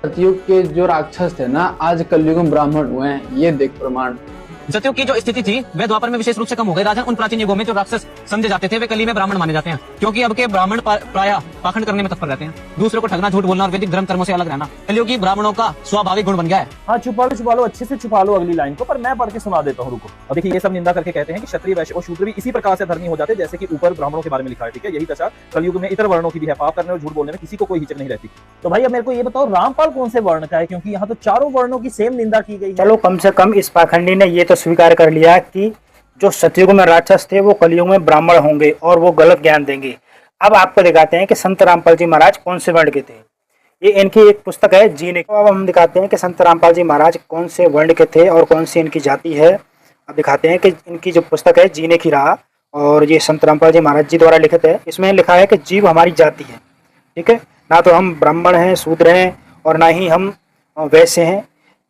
सतयुग के जो राक्षस थे ना, आज कलयुग में ब्राह्मण हुए हैं। ये देख प्रमाण। सतयुग की जो स्थिति थी वह द्वापर में विशेष रूप से कम हो गई। राजन, उन प्राचीन युगों में जो राक्षस समझे जाते थे वे कली में ब्राह्मण माने जाते हैं, क्योंकि अब के ब्राह्मण प्रायः पाखंड करने में तत्पर रहते हैं। दूसरों को ठगना, झूठ बोलना और वैदिक धर्म कर्मों से अलग रहना कलियुगी ब्राह्मणों का स्वाभाविक गुण बन गया है। हाँ, छुपा लो अच्छे से छुपा लो अगली लाइन को, पर मैं पढ़ के सुना देता हूँ। रुको। अब देखिए, ये सब निंदा करके कहते हैं कि क्षत्रिय, वैश्य और शूद्र भी इसी प्रकार से धर्मी हो जाते हैं जैसे कि ऊपर ब्राह्मणों के बारे में लिखा है। ठीक है, यही दशा कलयुग में इतर वर्णों की भी है। पाप करने और झूठ बोलने में किसी को कोई हिचक नहीं रहती। तो भाई अब मेरे को ये बताओ, रामपाल कौन से वर्ण का है? क्योंकि यहाँ तो चारों वर्णों की सेम निंदा की गई है। चलो, कम से कम इस पाखंडी ने ये तो स्वीकार कर लिया कि जो सतयुग में राक्षस थे वो कलयुग में ब्राह्मण होंगे और वो गलत ज्ञान देंगे। अब आपको दिखाते हैं कि संत रामपाल जी महाराज कौन से वर्ण के थे। ये इनकी एक पुस्तक है जीने। अब हम दिखाते हैं कि संत रामपाल जी महाराज कौन से वर्ण के थे और कौन सी इनकी जाति है। अब दिखाते हैं कि इनकी जो पुस्तक है जीने की राह, और ये संत रामपाल जी महाराज जी द्वारा लिखित है। इसमें लिखा है कि जीव हमारी जाति है। ठीक है, ना तो हम ब्राह्मण हैं, शूद्र हैं और ना ही हम वैश्य हैं।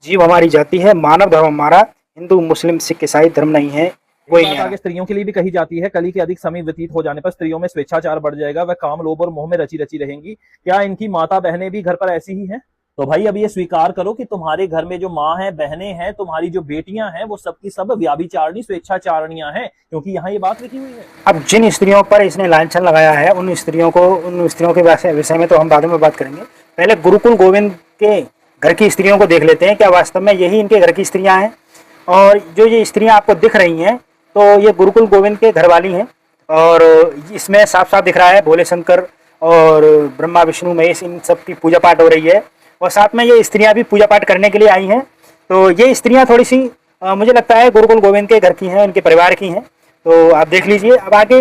जीव हमारी जाति है। मानव धर्म हमारा हिंदू, मुस्लिम, सिख, ईसाई धर्म नहीं है। कोई नहीं। आगे स्त्रियों के लिए भी कही जाती है, कली के अधिक समय व्यतीत हो जाने पर स्त्रियों में स्वेच्छाचार बढ़ जाएगा, वह काम, लोभ और मोह में रची रची रहेंगी। क्या इनकी माता बहनें भी घर पर ऐसी ही हैं? तो भाई अब ये स्वीकार करो कि तुम्हारे घर में जो माँ है, बहनें हैं, तुम्हारी जो बेटियां हैं, वो सबकी सब व्याभिचारिणी, स्वेच्छाचारणियां हैं, क्योंकि यहाँ ये बात लिखी हुई है। अब जिन स्त्रियों पर इसने लांछन लगाया है उन स्त्रियों के विषय में तो हम बाद में बात करेंगे। पहले गुरुकुल गोविंद के घर की स्त्रियों को देख लेते हैं। क्या वास्तव में यही इनके घर की स्त्रियां हैं? और जो ये स्त्रियां आपको दिख रही हैं तो ये गुरुकुल गोविंद के घर वाली हैं। और इसमें साफ साफ दिख रहा है भोले शंकर और ब्रह्मा, विष्णु, महेश, इन सब की पूजा पाठ हो रही है। और साथ में ये स्त्रियां भी पूजा पाठ करने के लिए आई हैं। तो ये स्त्रियां थोड़ी सी मुझे लगता है गुरुकुल गोविंद के घर की हैं, उनके परिवार की हैं। तो आप देख लीजिए। अब आगे